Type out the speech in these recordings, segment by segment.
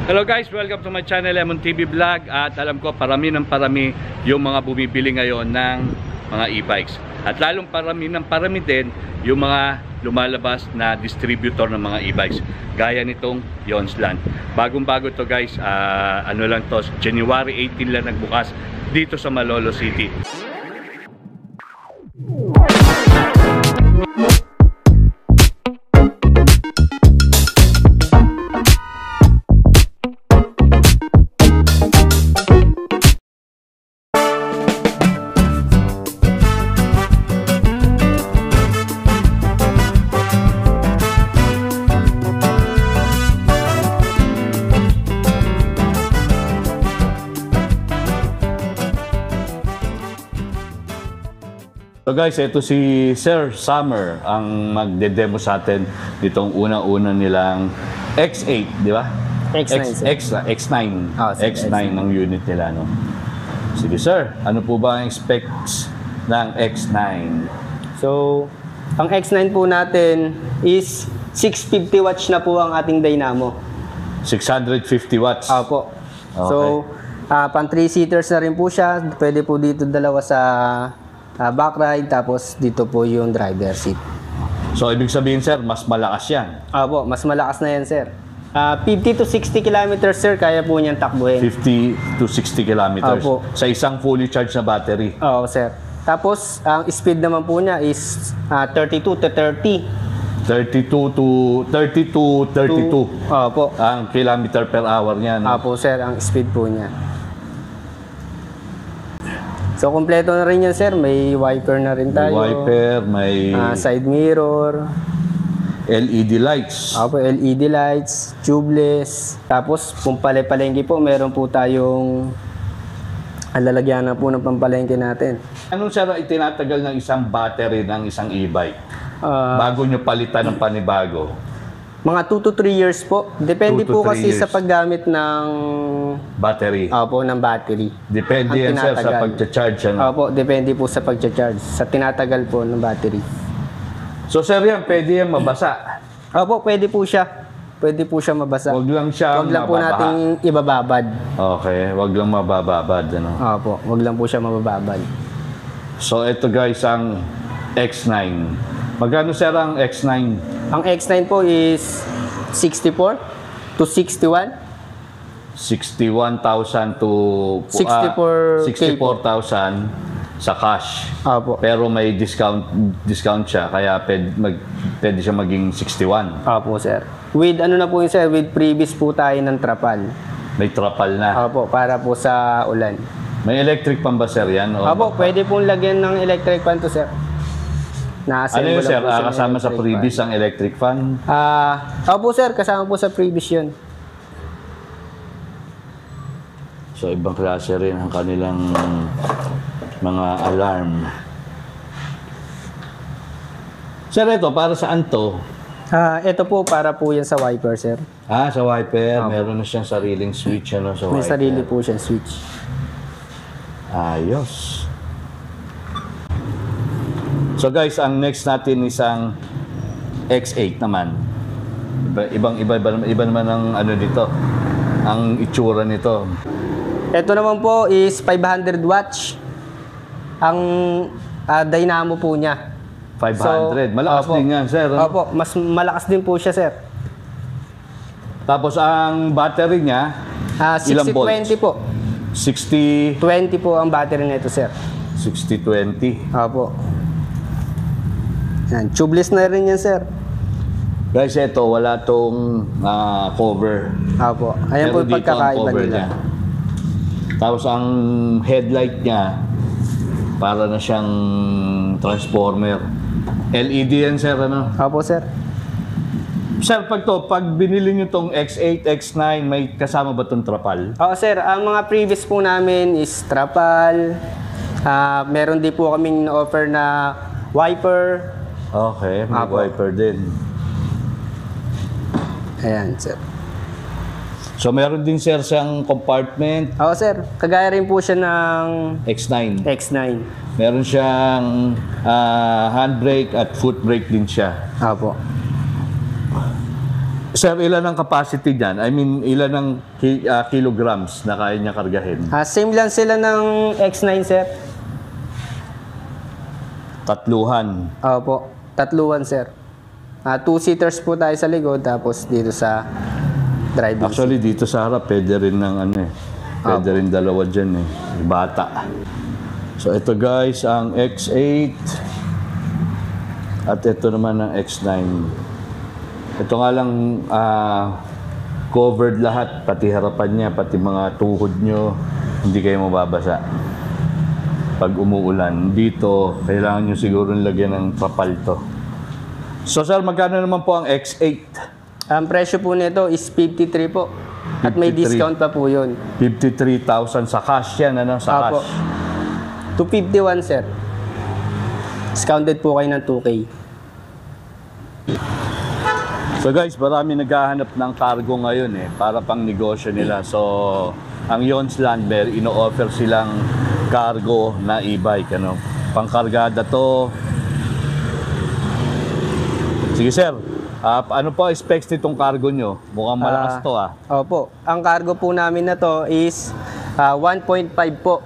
Hello guys, welcome to my channel Lemon TV Vlog. At alam ko parami ng parami yung mga bumibili ngayon ng mga e-bikes. At lalong parami ng parami din yung mga lumalabas na distributor ng mga e-bikes. Gaya nitong Yonsland. Bagong-bago to guys, ano lang to, January 18 lang nagbukas dito sa Malolo City. So guys, ito si Sir Summer ang magde-demo sa atin ditong unang-una nilang X8, di ba? X9, X9. Oh, X9 ng unit nila, no? Sige sir, ano po ba ang specs ng X9? So, ang X9 po natin is 650 watts na po ang ating dynamo. 650 watts? Opo. Okay. So, pang 3-seaters na rin po siya. Pwede po dito dalawa sa back ride, tapos dito po yung driver seat. So, ibig sabihin sir, mas malakas yan? Opo, mas malakas na yan sir. 50 to 60 kilometers sir, kaya po niyang takbuhin. 50 to 60 kilometers? Opo. Sa isang fully charged na battery? Oo sir. Tapos, ang speed naman po niya is 32 to 30. 32 to 32 Opo. ang kilometer per hour niya, no? Opo sir, ang speed po niya. So, kompleto na rin yan, sir. May wiper na rin tayo. May wiper, may side mirror. LED lights. Opo, LED lights, tubeless. Tapos, kung palengke po, meron po tayong lalagyan na po ng pampalengke natin. Anong sir itinatagal ng isang battery ng isang e-bike? Ah, Bago nyo palitan ng panibago? mga 2 to 3 years po. Depende 2 to po 3 kasi years. sa paggamit ng Battery? ng battery. Depende Ang yan sir sa tinatagal. pag-charge. Ano? Opo, depende po sa pag-charge. Sa tinatagal po ng battery. So sir yan, pwede yan mabasa? Opo, pwede po siya. Pwede po siya mabasa. Huwag lang siya Huwag lang po mababaha. nating ibababad. Okay, huwag lang mabababad. Ano? Opo, huwag lang po siya mabababad. So ito guys ang X9. Magkano sir ang X9? Ang X9 po is 64 to 61. 61,000 to 64K 64,000 sa cash. Opo. Pero may discount siya kaya pwede siya maging 61. Opo, sir. With ano na po yun, sir? With previous po tayo ng trapal. May trapal na. Opo, para po sa ulan. May electric pan ba sir yan? O Opo, pwede pong lagyan ng electric fan to, sir. Ano yun sir? Kasama sa previous ang electric fan? Opo, sir. Kasama po sa previous yun. So ibang klase rin ang kanilang mga alarm. Sir, ito para saan to? Ito po para po yan sa wiper, sir. Sa wiper. Meron na siyang sariling switch ano, sa May wiper. sarili po siyang switch. Ayos. So guys, ang next natin is ang X8 naman. Iba naman ang ano dito. Ang itsura nito. Ito naman po is 500 watts. Ang dynamo po niya. 500. Malakas din yan, sir. Ano? Opo, mas malakas din po siya, sir. Tapos ang battery niya, ilang volts? 60-20 po. 60... 20 po ang battery nito, sir. 60-20. Opo. Yan, tubeless na rin yan, sir. Guys, ito, wala tong cover. Opo. Ayan po yung Pero dito ang pagkakaiba cover nila. niya. Tapos ang headlight niya, para na siyang transformer. LED yan, sir, ano? Opo, sir. Sir, pag binili nyo tong X8, X9, may kasama ba tong trapal? Oo, sir. Ang mga previous po namin is trapal. Meron din po kaming offer na wiper. Okay, may Apo. wiper din. Ayan, sir. So, meron din, sir, siyang compartment. Oo, sir. Kagaya rin po siya ng X9. X9. Meron siyang handbrake at foot brake din siya. Opo. Sir, ilan ang capacity niyan? I mean, ilan ang kilograms na kaya niya kargahin? Same lang sila ng X9, sir. Tatluhan. Opo, tatluan, sir. Two-seaters po tayo sa likod, tapos dito sa driving seat. Actually, dito sa harap, pwede rin ng ano eh. Pwede rin dalawa dyan eh. Bata. So, ito guys, ang X8. At ito naman ang X9. Ito nga lang, covered lahat. Pati harapan niya, pati mga tuhod nyo. Hindi kayo mababasa. Pag umuulan. Dito, kailangan nyo siguro lagyan ng trapal to. So, sir, magkano naman po ang X8? Ang presyo po nito is 53 po. At may 53. discount pa po yun. 53,000 sa cash yan, ano? Sa Apo. cash. 251, sir. Discounted po kayo ng 2K. So guys, marami naghahanap ng cargo ngayon eh, para pang negosyo nila. So, ang Yons Landmer, ino-offer silang cargo na e-bike, ano? Pangkargada to. Sige sir, ano po specs nitong cargo nyo? Mukhang malakas to Opo. Ang cargo po namin na to is 1.5 po.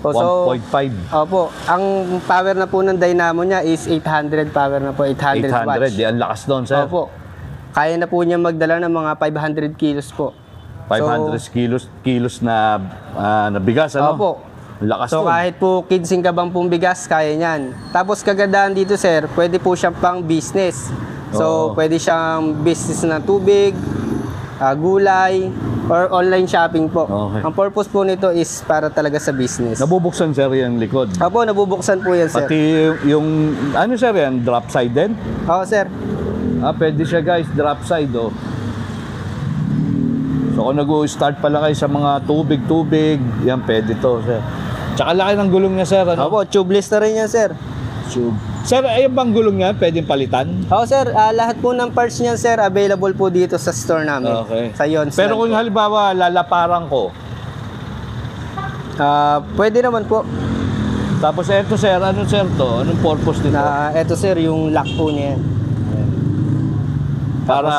So, 1.5. Opo. Ang power na po ng dynamo niya is 800 power na po. 800 watts. 800, di ang lakas doon sir. Opo. Kaya na po niya magdala ng mga 500 kilos po. 500 kilos na bigas, ano? Opo. Lakas So doon. kahit po kidsing kabang pong bigas, kaya niyan. Tapos kagandaan dito, sir, pwede po siyang pang business. So pwede siyang business na tubig, gulay, or online shopping po. Okay. Ang purpose po nito is para talaga sa business. Nabubuksan sir yung likod. Opo, nabubuksan po yan, sir. Pati yung, ano sir yan, drop side din? Oo, sir. Pwede siya guys, drop side oh. So kung nag-start pala kayo sa mga tubig, yan pwede to sir. Tsaka laki ng gulong niya sir, ano? Opo, tubeless na rin yan, sir. Tube. Sir, ayun bang gulong niya, pwedeng palitan? Oo, sir. Lahat po ng parts niyan, sir, available po dito sa store namin. Okay. Sa Yons. Pero kung halimbawa lalaparan ko, pwede naman po. tapos eto sir, ano sir to? Anong purpose nito? Eto, sir, yung lock po niya. Para,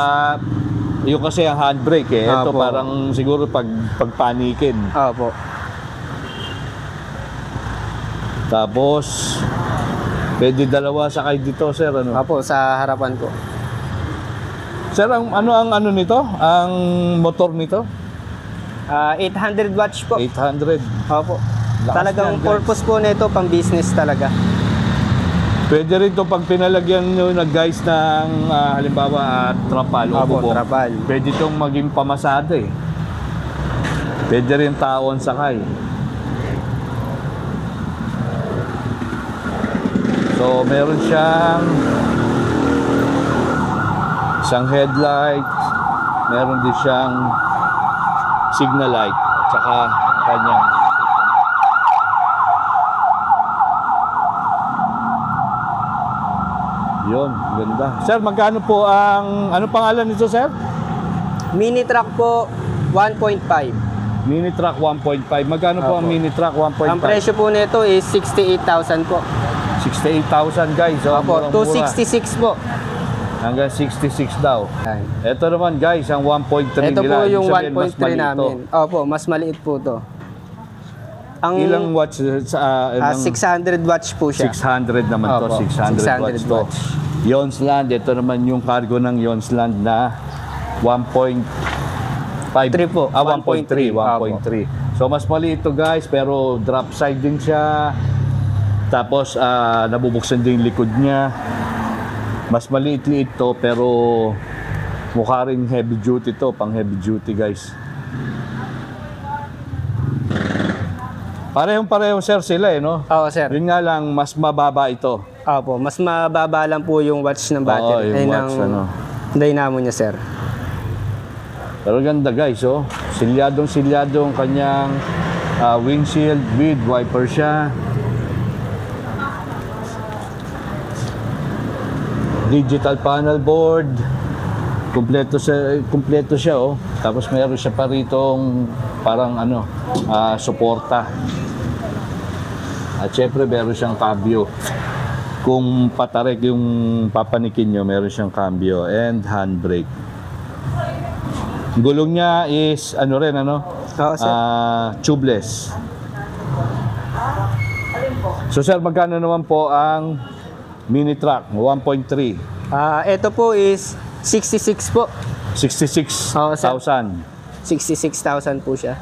yung kasi ang handbrake eh. Ito Opo. parang siguro pagpanikin. Opo. Tapos, pwede dalawa sakay dito sir, ano? Opo, sa harapan po. Sir, ano nito? Ang motor nito? 800 watts po. 800. Opo. Lakas Talagang yan, guys. purpose po nito pang business talaga. Pwede rin to pag pinalagyan nyo na guys ng halimbawa trapal o Opo, bubong. trapal. Pwede itong maging pamasada eh. Pwede rin taon sakay. So meron siyang isang headlight, meron din siyang signal light, at saka kanyang yun, ganda. Sir, magkano po ano pangalan nito, sir? Mini truck po, 1.5. Mini truck 1.5. Magkano po ang Opo. mini truck 1.5? Ang presyo po nito is 68,000 po. 68,000 guys. So, Opo, 266 po. Hanggang 66 daw. Yan. Ito naman guys, ang 1.3 Ito po nila. yung Ibig sabihin, mas 1.3 maliit to. namin. Opo, mas maliit po to. Ang Ilang watts sa 600 watts po siya. 600 naman to, Opo, 600 watts to. watts. Yonsland, ito naman yung cargo ng Yonsland na 1.5 3 po. 1.3. So mas maliit to guys, pero drop side din siya. Tapos nabubuksan din yung likod niya. Mas maliit-liit to, pero mukha rin heavy duty to, pang heavy duty guys. Parehong-pareho sir sila eh, no? Oo, sir. Yun nga lang, mas mababa ito. Opo, mas mababa lang po yung watts ng battery. Oo, yung watts, ng dynamo niya, sir. Pero ganda guys, oh. Silyadong kanyang windshield with wiper siya. Digital panel board. Kumpleto siya, oh. Tapos meron siya pa ritong parang suporta. At syempre meron siyang cambio. Kung patarik yung papanikin nyo, meron siyang cambio and handbrake. Gulong niya is ano rin, ano? Oo, sir. Tubeless. So sir, magkano naman po ang mini truck 1.3? Ito po is 66 po. 66,000. Oo, sir. 66,000 po siya.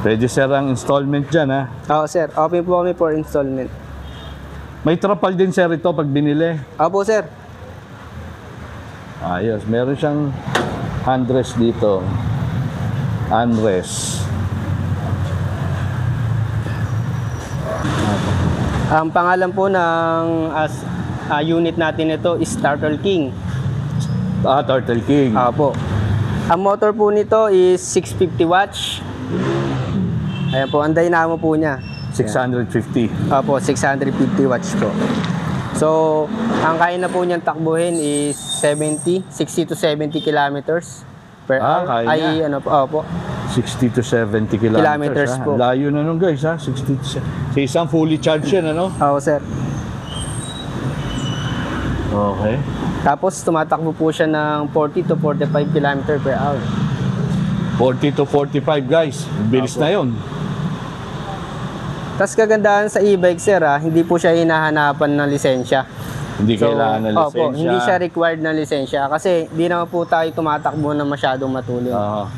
Pwede sir ang installment dyan, ha? Oo, sir. Open po kami for installment. May trapal din sir ito pag binili. Opo, sir. Ayos. Meron siyang handrest dito. Handrest. Ang pangalan po ng unit natin ito is Turtle King. Turtle King. Opo. Ang motor po nito is 650 watts. Ayan po, ang dynamo po niya. 650. Opo, 650 watts po. So, ang kaya na po niyang takbuhin is 60 to 70 kilometers per hour. Kaya Ay, niya. ano po, opo. 60 to 70 kilometers, po. Layo na nun guys, ha? 60 to 70. Sa isang fully charged yan, ano? Oo, sir. Okay. Tapos, tumatakbo po siya ng 40 to 45 kilometer per hour. 40 to 45 guys. Bilis na yun. Tapos, kagandahan sa e-bike, sir, hindi po siya hinahanapan ng lisensya. Hindi kailangan ng lisensya. Opo, hindi siya required ng lisensya kasi di naman po tayo tumatakbo na masyadong matulin.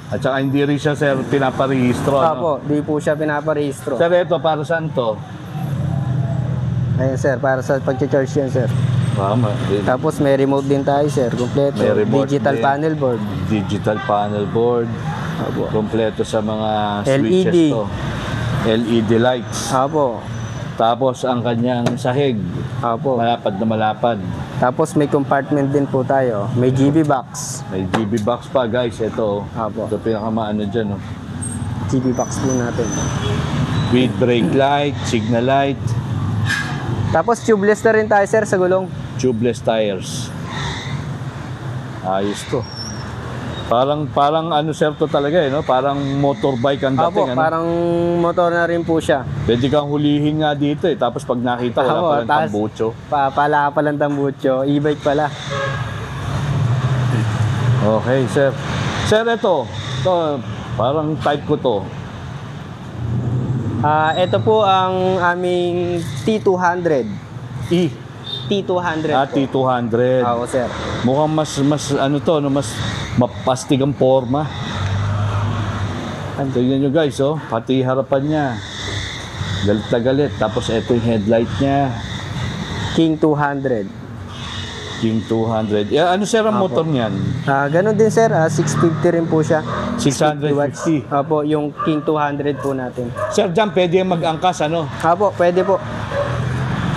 At saka hindi rin siya sir pinaparehistro. Opo, di po siya pinaparehistro. Sir, ito para saan to? Ayun, sir, para sa pag-charge yan, sir. Tama. Tapos may remote din tayo, sir. Kompleto. May remote Digital din. panel board. Digital panel board. Opo. Kompleto sa mga LED. switches to. LED lights. Opo. Tapos ang kanyang sahig. Opo. Malapad na malapad. Tapos may compartment din po tayo. May GB box. May GB box pa guys. Ito. Opo. Ito pinakamaano dyan. Oh. GB box po natin. With brake light, signal light, Tapos tubeless na rin tayo, sir, sa gulong. tubeless tires. Ayos to. Parang ano sir to talaga no? Parang motorbike ang Opo, dating ano. parang motor na rin po siya. Pwede kang hulihin nga dito tapos pag nakita wala Opo, pa rin tas- tambucho. Pala ka palang tambucho. E-bike pala. Okay sir. Sir ito parang type ko to. Ito po ang aming T200. T200 po. T200. Oo, sir. Mukhang mas ano to no, mas mapastig ang forma. Tignan nyo guys pati harapan niya. Galit na galit. Tapos ito yung headlight niya. King 200. King 200. Ano sir ang Apo. motor niyan? Ganon din, sir. 650 rin po siya. 650. Opo, yung King 200 po natin. Sir, dyan pwede mag-angkas, ano? Opo, pwede po.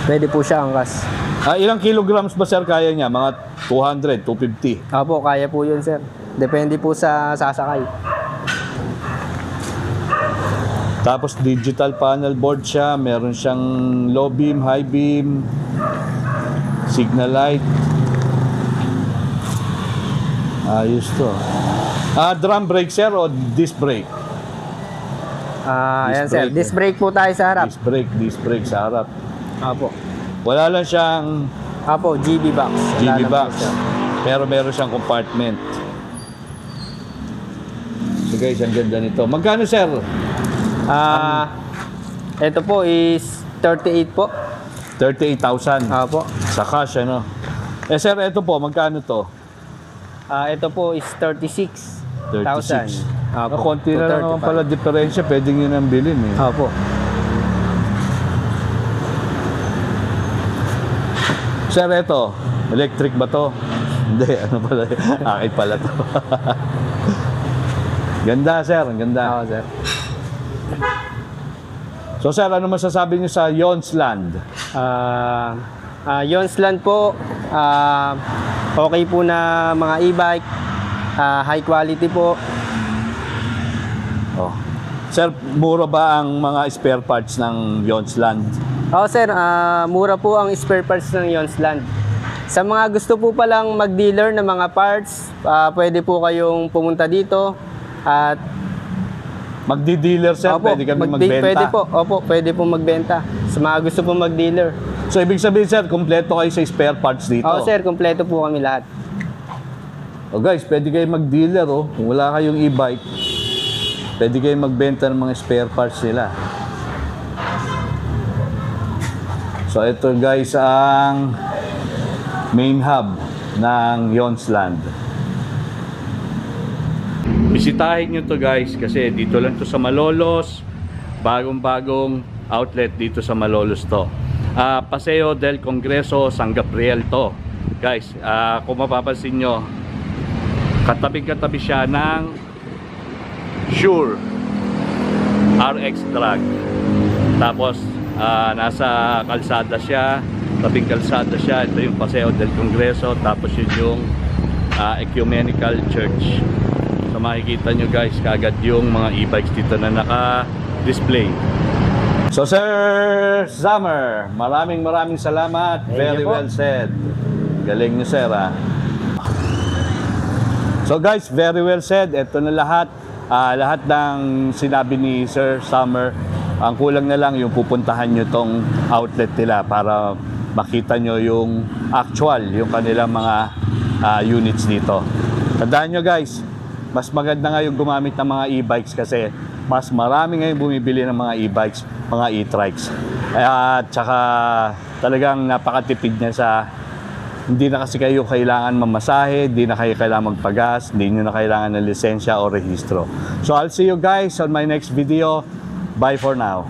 Pwede po siya angkas. Ilang kilograms ba, sir, kaya niya? Mga 200, 250? Opo, kaya po yun, sir. Depende po sa sasakay. Tapos digital panel board siya. Meron siyang low beam, high beam, signal light. Ayos to. Drum brake, sir, o disc brake? Ayan, Disc sir. brake, Disc brake po tayo sa harap. Disc brake sa harap. Opo. Wala lang siyang Opo, GB box. Wala GB lang po box. siya. Pero meron siyang compartment. So guys, ang ganda nito. Magkano, sir? Ito po is 38 po. 38,000. Opo. Sa cash, ano? Sir, ito po, magkano to? Ito po is 36,000. 36. Opo. Konti na lang naman 235. pala diferensya. Pwede nyo nang bilhin, eh. Opo. Sir, ito, electric ba to? Hindi, ano pala? Akin pala to. Ganda, sir. Ang ganda. Oo, sir. So, sir, ano masasabi niyo sa Yonsland? Yonsland po, okay po na mga e-bike, high quality po. Oh. Sir, mura ba ang mga spare parts ng Yonsland? Oo, sir, mura po ang spare parts ng Yonsland. Sa mga gusto po palang mag-dealer ng mga parts, pwede po kayong pumunta dito at Magdi-dealer sir, pwede kami magbenta. Pwede po, opo, pwede po magbenta. Sa mga gusto po mag-dealer. So ibig sabihin sir, kumpleto kayo sa spare parts dito. Oo sir, kompleto po kami lahat. O guys, pwede kayo mag-dealer oh. Kung wala kayong e-bike, pwede kayo magbenta ng mga spare parts nila. So ito guys ang main hub ng Yonsland. Bisitahin nyo to guys kasi dito lang to sa Malolos. Bagong-bagong outlet dito sa Malolos to. Paseo del Congreso, San Gabriel to. Guys, kung mapapansin nyo, katabi-katabi siya ng Sure RX Drag. Tapos nasa kalsada siya, tabing kalsada siya. Ito yung Paseo del Congreso, tapos yun yung Ecumenical Church. So makikita nyo guys kagad yung mga e-bikes dito na naka-display. So Sir Summer, maraming salamat. Very well said. Galing nyo sir ha. So guys, very well said. Ito na lahat. Lahat ng sinabi ni Sir Summer. Ang kulang na lang yung pupuntahan nyo tong outlet nila para makita nyo yung actual, yung kanilang mga units dito. Tandaan nyo guys, mas maganda nga yung gumamit ng mga e-bikes kasi mas marami ngayon bumibili ng mga e-bikes, mga e-trikes. At saka talagang napakatipid niya sa hindi na kasi kayo kailangan mamasahe, hindi na kayo kailangan magpagas, hindi nyo na kailangan ng lisensya o rehistro. So I'll see you guys on my next video. Bye for now.